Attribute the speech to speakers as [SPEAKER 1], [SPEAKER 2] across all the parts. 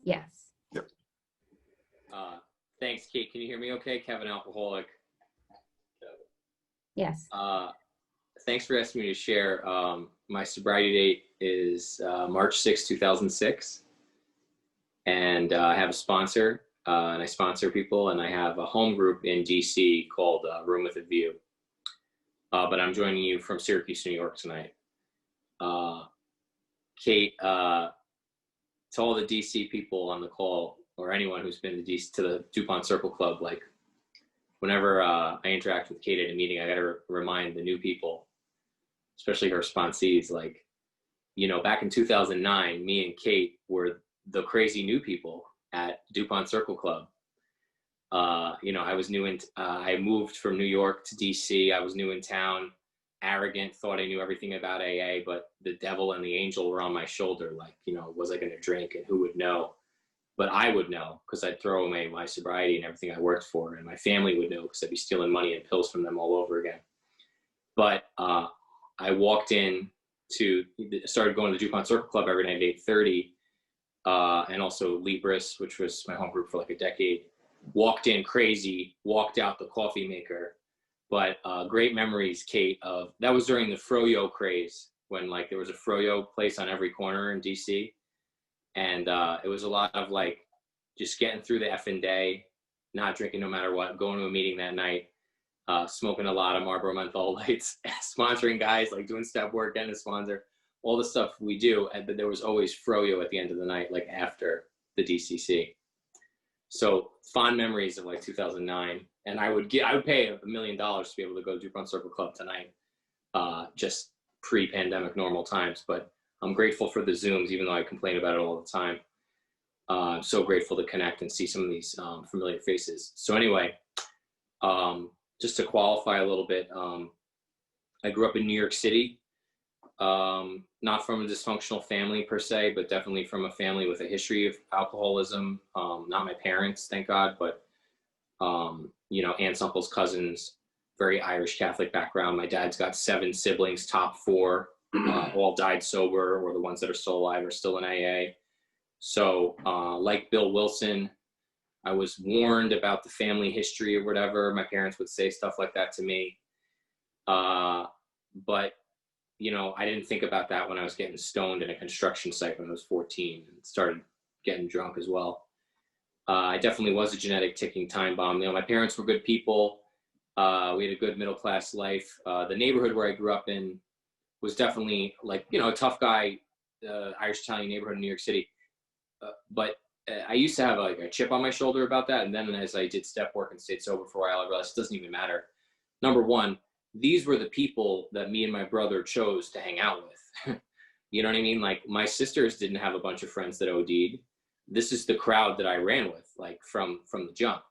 [SPEAKER 1] Yes.
[SPEAKER 2] Yep.
[SPEAKER 3] Thanks, Kate. Can you hear me okay? Kevin, alcoholic.
[SPEAKER 1] Yes.
[SPEAKER 3] Thanks for asking me to share. My sobriety date is March 6, 2006. And I have a sponsor, and I sponsor people, and I have a home group in DC called Room with a View. But I'm joining you from Syracuse, New York tonight. Kate, to all the DC people on the call, or anyone who's been to the DuPont Circle Club, like whenever I interact with Kate at a meeting, I got to remind the new people, especially her sponsees, like, you know, back in 2009, me and Kate were the crazy new people at DuPont Circle Club. You know, I was new in, I moved from New York to DC. I was new in town, arrogant, thought I knew everything about AA, but the devil and the angel were on my shoulder. Like, you know, was I going to drink and who would know? But I would know because I'd throw away my sobriety and everything I worked for, and my family would know because I'd be stealing money and pills from them all over again. But I walked in started going to the DuPont Circle Club every night at 8:30, and also Libris, which was my home group for like a decade. Walked in crazy, walked out the coffee maker. But great memories, Kate, of that was during the Froyo craze, when like there was a Froyo place on every corner in DC. And it was a lot of like just getting through the effing day, not drinking no matter what, going to a meeting that night, smoking a lot of Marlboro Menthol Lights, sponsoring guys, like doing step work, getting a sponsor, all the stuff we do. But there was always Froyo at the end of the night, like after the DCC. So fond memories of like 2009. And I would pay $1 million to be able to go to DuPont Circle Club tonight, just pre-pandemic normal times. But I'm grateful for the Zooms, even though I complain about it all the time. I'm so grateful to connect and see some of these familiar faces. So anyway, just to qualify a little bit, I grew up in New York City, not from a dysfunctional family per se, but definitely from a family with a history of alcoholism. Not my parents, thank God, but you know, aunts, uncles, cousins, very Irish Catholic background. My dad's got 7 siblings, top 4. All died sober, or the ones that are still alive are still in AA. So like Bill Wilson, I was warned about the family history or whatever. My parents would say stuff like that to me. But, you know, I didn't think about that when I was getting stoned in a construction site when I was 14 and started getting drunk as well. I definitely was a genetic ticking time bomb. You know, my parents were good people. We had a good middle-class life. The neighborhood where I grew up in was definitely like, you know, a tough guy, Irish Italian neighborhood in New York City. But I used to have like a chip on my shoulder about that. And then as I did step work and stayed sober for a while, I realized it doesn't even matter. Number one, these were the people that me and my brother chose to hang out with. You know what I mean? Like my sisters didn't have a bunch of friends that OD'd. This is the crowd that I ran with, like from the jump.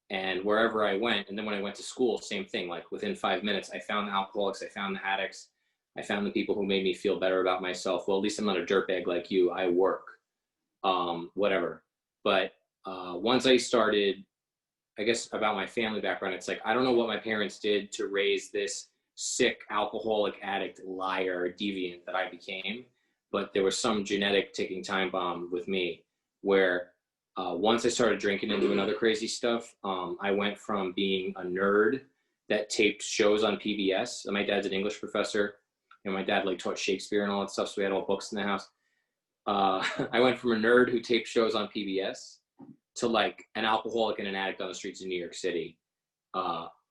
[SPEAKER 3] And wherever I went, and then when I went to school, same thing, like within 5 minutes, I found the alcoholics, I found the addicts, I found the people who made me feel better about myself. Well, at least I'm not a dirtbag like you, I work, whatever. But once I started, I guess about my family background, it's like, I don't know what my parents did to raise this sick, alcoholic, addict, liar, deviant that I became, but there was some genetic ticking time bomb with me where once I started drinking and doing other crazy stuff, I went from being a nerd that taped shows on PBS. And my dad's an English professor, and my dad like taught Shakespeare and all that stuff, so we had all books in the house. I went from a nerd who taped shows on PBS to like an alcoholic and an addict on the streets of New York City,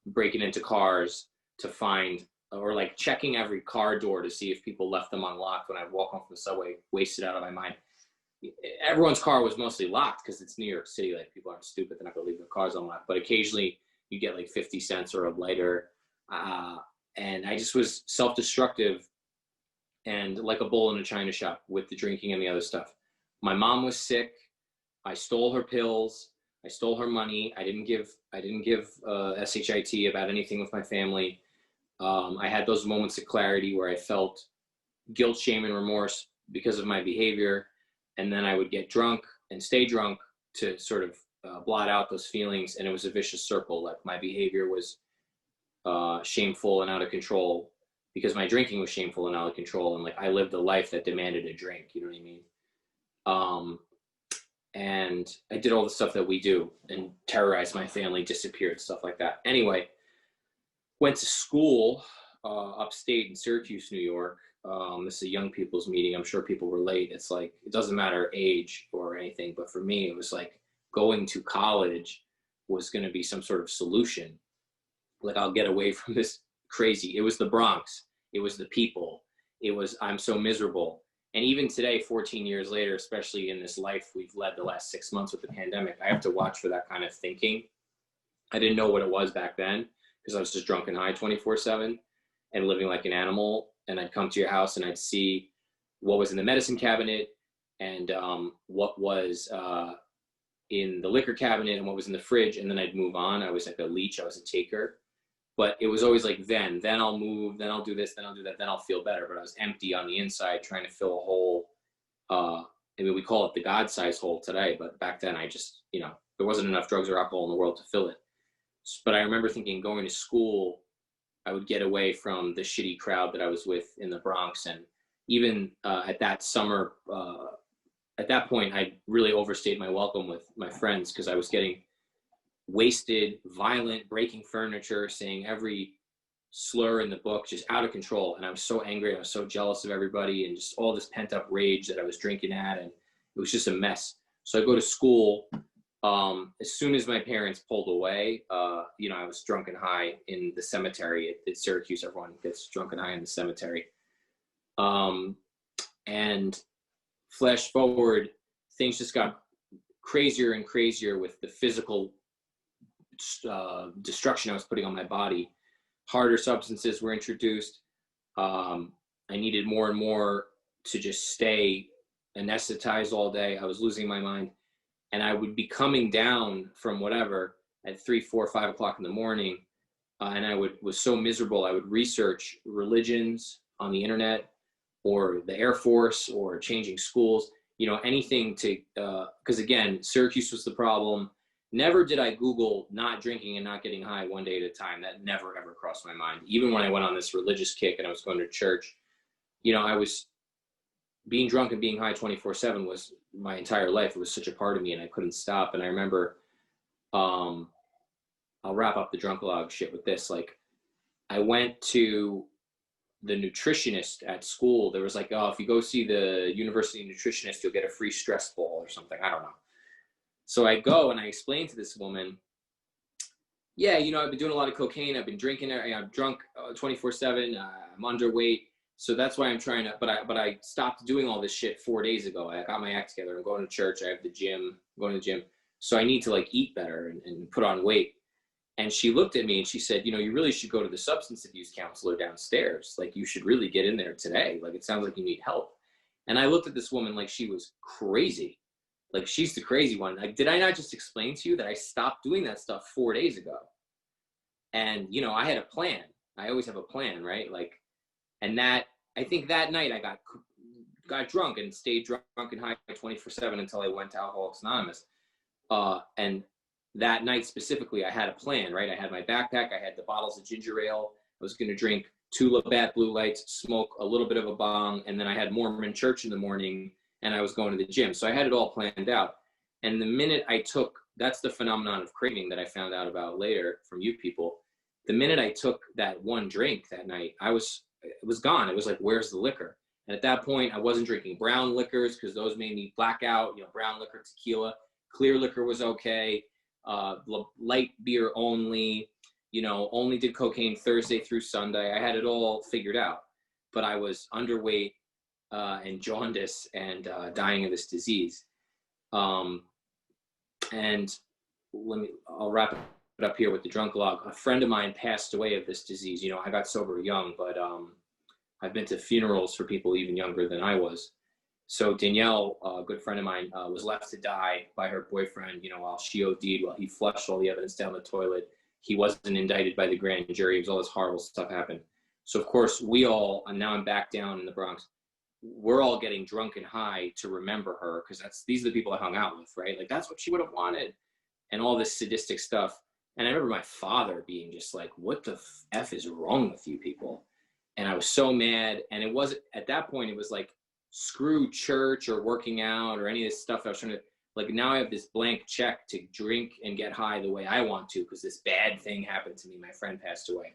[SPEAKER 3] breaking into cars to find, or like checking every car door to see if people left them unlocked when I walk home from the subway, wasted out of my mind. Everyone's car was mostly locked because it's New York City. Like people aren't stupid; they're not gonna leave their cars unlocked. But occasionally you get like 50 cents or a lighter, and I just was self-destructive and like a bull in a china shop with the drinking and the other stuff. My mom was sick. I stole her pills. I stole her money. I didn't give SHIT about anything with my family. I had those moments of clarity where I felt guilt, shame, and remorse because of my behavior. And then I would get drunk and stay drunk to sort of blot out those feelings. And it was a vicious circle. Like my behavior was shameful and out of control because my drinking was shameful and out of control. And like I lived a life that demanded a drink, you know what I mean? And I did all the stuff that we do and terrorized my family, disappeared, stuff like that. Anyway, went to school upstate in Syracuse, New York. This is a young people's meeting. I'm sure people relate. It's like, it doesn't matter age or anything, but for me, it was like going to college was going to be some sort of solution. Like, I'll get away from this crazy. It was the Bronx. It was the people. It was, I'm so miserable. And even today, 14 years later, especially in this life we've led the last 6 months with the pandemic, I have to watch for that kind of thinking. I didn't know what it was back then because I was just drunk and high 24/7 and living like an animal. And I'd come to your house and I'd see what was in the medicine cabinet and what was in the liquor cabinet and what was in the fridge. And then I'd move on. I was like a leech. I was a taker. But it was always like, then I'll move, then I'll do this, then I'll do that, then I'll feel better. But I was empty on the inside, trying to fill a hole. I mean, we call it the God-sized hole today, but back then I just, there wasn't enough drugs or alcohol in the world to fill it. But I remember thinking, going to school, I would get away from the shitty crowd that I was with in the Bronx. And even at that summer, at that point, I really overstayed my welcome with my friends because I was getting wasted, violent, breaking furniture, saying every slur in the book, just out of control. And I was so angry. I was so jealous of everybody and just all this pent up rage that I was drinking at. And it was just a mess. So I go to school. As soon as my parents pulled away, I was drunk and high in the cemetery at Syracuse. Everyone gets drunk and high in the cemetery. And flash forward, things just got crazier and crazier with the physical destruction I was putting on my body. Harder substances were introduced. I needed more and more to just stay anesthetized all day. I was losing my mind. And I would be coming down from whatever at 3, 4, 5 o'clock in the morning. And I was so miserable. I would research religions on the internet or the Air Force or changing schools, anything to, because again, Syracuse was the problem. Never did I Google not drinking and not getting high one day at a time. That never, ever crossed my mind. Even when I went on this religious kick and I was going to church, I was being drunk and being high 24/7 was my entire life. It was such a part of me and I couldn't stop. And I remember, I'll wrap up the drunkalog shit with this. Like, I went to the nutritionist at school. There was like, oh, if you go see the university nutritionist, you'll get a free stress ball or something. I don't know. So I go and I explain to this woman, yeah, I've been doing a lot of cocaine. I've been drinking. I'm drunk 24/7. I'm underweight. So that's why I'm trying to, but I stopped doing all this shit 4 days ago. I got my act together. I'm going to church. I have the gym, I'm going to the gym. So I need to like eat better and put on weight. And she looked at me and she said, you really should go to the substance abuse counselor downstairs. Like, you should really get in there today. Like, it sounds like you need help. And I looked at this woman like she was crazy. Like, she's the crazy one. Like, did I not just explain to you that I stopped doing that stuff 4 days ago? And, I had a plan. I always have a plan, right? Like, and I think that night I got drunk and stayed drunk and high 24/7 until I went to Alcoholics Anonymous. And that night specifically, I had a plan, right? I had my backpack. I had the bottles of ginger ale. I was going to drink 2 Labatt Blue Lights, smoke a little bit of a bong, and then I had Mormon church in the morning, and I was going to the gym. So I had it all planned out. And the minute I took, that's the phenomenon of craving that I found out about later from you people. The minute I took that one drink that night, it was gone. It was like, where's the liquor? And at that point, I wasn't drinking brown liquors because those made me black out, brown liquor, tequila. Clear liquor was okay. Light beer only, only did cocaine Thursday through Sunday. I had it all figured out, but I was underweight and jaundice and dying of this disease. And I'll wrap it up here with the drunkalog. A friend of mine passed away of this disease. I got sober young, but I've been to funerals for people even younger than I was. So Danielle, a good friend of mine, was left to die by her boyfriend, while she OD'd, while he flushed all the evidence down the toilet. He wasn't indicted by the grand jury. It was all this horrible stuff happened. So of course and now I'm back down in the Bronx. We're all getting drunk and high to remember her because these are the people I hung out with, right? Like, that's what she would have wanted, and all this sadistic stuff. And I remember my father being just like, what the F is wrong with you people? And I was so mad. And it wasn't, at that point, it was like, screw church or working out or any of this stuff I was trying to, like, now I have this blank check to drink and get high the way I want to because this bad thing happened to me. My friend passed away.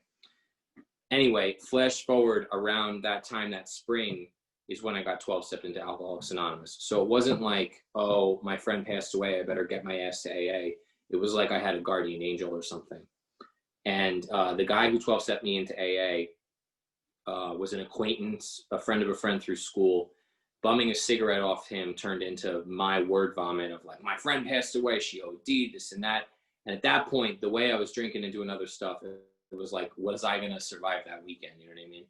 [SPEAKER 3] Anyway, flash forward around that time, that spring, is when I got 12-stepped into Alcoholics Anonymous. So it wasn't like, oh, my friend passed away, I better get my ass to AA. It was like I had a guardian angel or something. And the guy who 12-stepped me into AA was an acquaintance, a friend of a friend through school. Bumming a cigarette off him turned into my word vomit of like, my friend passed away, she OD'd, this and that. And at that point, the way I was drinking and doing other stuff, it was like, was I going to survive that weekend? You know what I mean?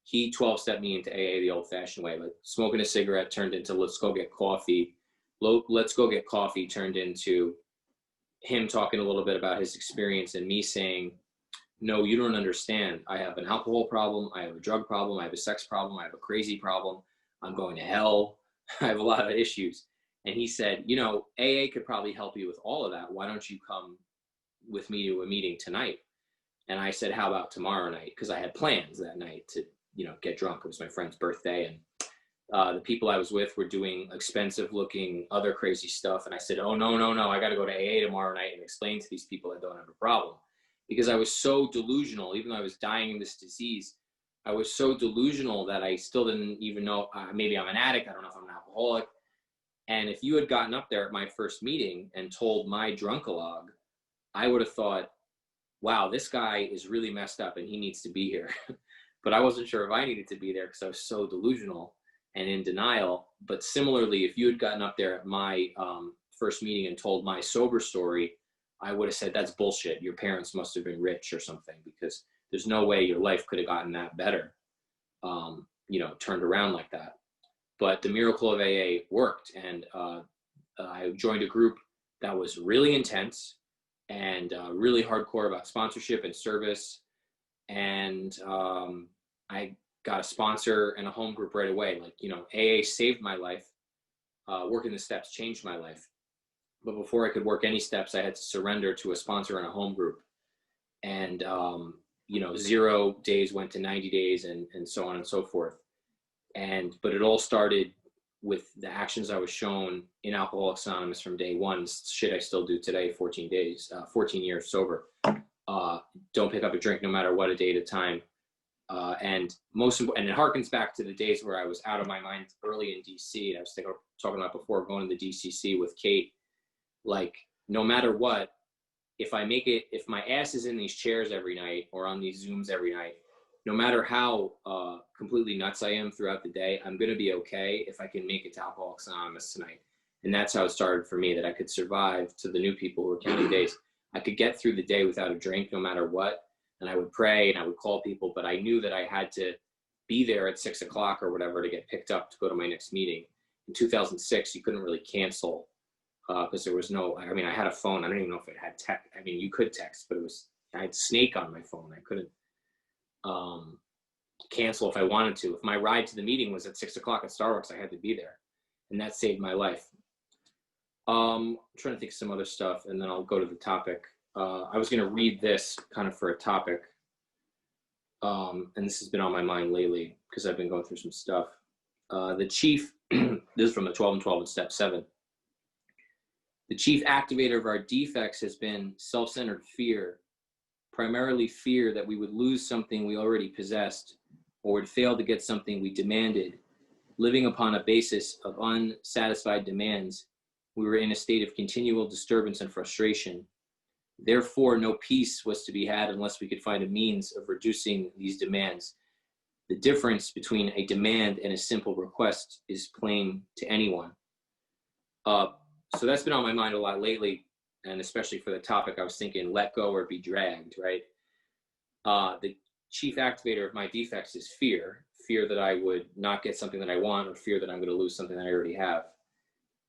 [SPEAKER 3] He 12-stepped me into AA the old-fashioned way. Like, smoking a cigarette turned into let's go get coffee. Let's go get coffee turned into him talking a little bit about his experience and me saying, no, you don't understand. I have an alcohol problem. I have a drug problem. I have a sex problem. I have a crazy problem. I'm going to hell. I have a lot of issues. And he said, you know, AA could probably help you with all of that. Why don't you come with me to a meeting tonight? And I said, how about tomorrow night? Because I had plans that night to, you know, get drunk. It was my friend's birthday. And the people I was with were doing expensive looking other crazy stuff. And I said, oh, no. I got to go to AA tomorrow night and explain to these people I don't have a problem. Because I was so delusional, even though I was dying of this disease, I was so delusional that I still didn't even know, maybe I'm an addict. I don't know if I'm an alcoholic. And if you had gotten up there at my first meeting and told my drunkalog, I would have thought, wow, this guy is really messed up and he needs to be here. But I wasn't sure if I needed to be there because I was so delusional and in denial. But similarly, if you had gotten up there at my first meeting and told my sober story, I would have said, that's bullshit. Your parents must have been rich or something, because there's no way your life could have gotten that better, you know, turned around like that. But the miracle of AA worked. And I joined a group that was really intense and really hardcore about sponsorship and service. And I got a sponsor and a home group right away. Like, you know, AA saved my life. Working the steps changed my life. But before I could work any steps, I had to surrender to a sponsor and a home group. And, you know, 0 days went to 90 days and so on and so forth. But it all started with the actions I was shown in Alcoholics Anonymous from day one. Shit I still do today, 14 years sober. Don't pick up a drink no matter what, a day at a time. And it harkens back to the days where I was out of my mind early in DC. And I was talking about before, going to the DCC with Kate. Like, no matter what, if my ass is in these chairs every night or on these Zooms every night, no matter how completely nuts I am throughout the day, I'm going to be okay if I can make it to Alcoholics Anonymous tonight. And that's how it started for me, that I could survive, to the new people who are counting days. I could get through the day without a drink no matter what. And I would pray and I would call people, but I knew that I had to be there at 6 o'clock or whatever to get picked up to go to my next meeting. In 2006, you couldn't really cancel because there was no, I mean, I had a phone. I don't even know if it had text. I mean, you could text, but I had Snake on my phone. I couldn't cancel if I wanted to. If my ride to the meeting was at 6 o'clock at Starbucks, I had to be there. And that saved my life. I'm trying to think of some other stuff, and then I'll go to the topic. I was going to read this kind of for a topic. And this has been on my mind lately because I've been going through some stuff. The chief, this is from the 12 and 12 in step 7. The chief activator of our defects has been self-centered fear, primarily fear that we would lose something we already possessed or would fail to get something we demanded. Living upon a basis of unsatisfied demands, we were in a state of continual disturbance and frustration. Therefore, no peace was to be had unless we could find a means of reducing these demands. The difference between a demand and a simple request is plain to anyone. So that's been on my mind a lot lately, and especially for the topic, I was thinking, let go or be dragged, right? The chief activator of my defects is fear that I would not get something that I want, or fear that I'm going to lose something that I already have.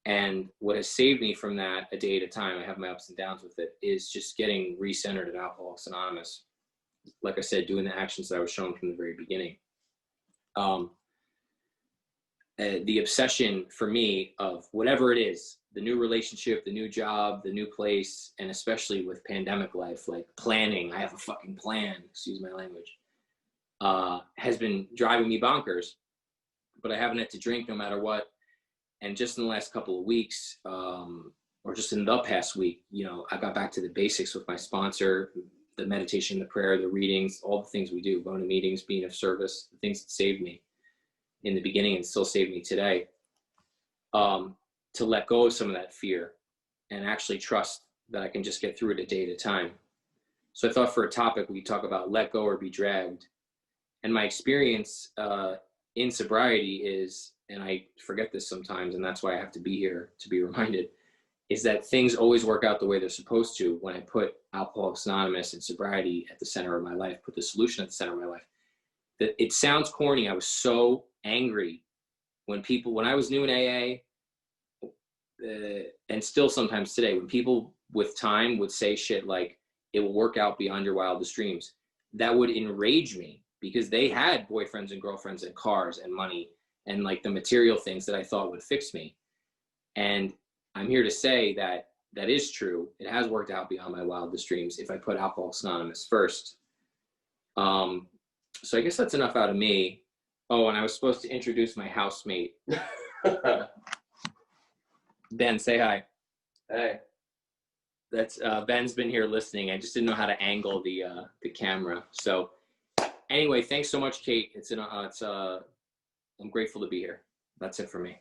[SPEAKER 3] And what has saved me from that a day at a time, I have my ups and downs with it, is just getting recentered in Alcoholics Anonymous. Like I said, doing the actions that I was shown from the very beginning. The obsession for me of whatever it is, the new relationship, the new job, the new place, and especially with pandemic life, like planning, I have a fucking plan, excuse my language, has been driving me bonkers. but I haven't had to drink no matter what. And just in the last couple of weeks, or just in the past week, I got back to the basics with my sponsor, the meditation, the prayer, the readings, all the things we do, going to meetings, being of service, the things that saved me in the beginning and still save me today, to let go of some of that fear and actually trust that I can just get through it a day at a time. So I thought for a topic, we talk about let go or be dragged. And my experience in sobriety is, and I forget this sometimes, and that's why I have to be here to be reminded, is that things always work out the way they're supposed to when I put Alcoholics Anonymous and sobriety at the center of my life, put the solution at the center of my life. That it sounds corny. I was so angry when I was new in AA, and still sometimes today, when people with time would say shit like, it will work out beyond your wildest dreams, that would enrage me because they had boyfriends and girlfriends and cars and money and like the material things that I thought would fix me. And I'm here to say that that is true. It has worked out beyond my wildest dreams if I put Alcoholics Anonymous first. So I guess that's enough out of me. Oh, and I was supposed to introduce my housemate. Ben, say hi.
[SPEAKER 1] Hey.
[SPEAKER 3] That's Ben's been here listening. I just didn't know how to angle the camera. So anyway, thanks so much, Kate. I'm grateful to be here. That's it for me.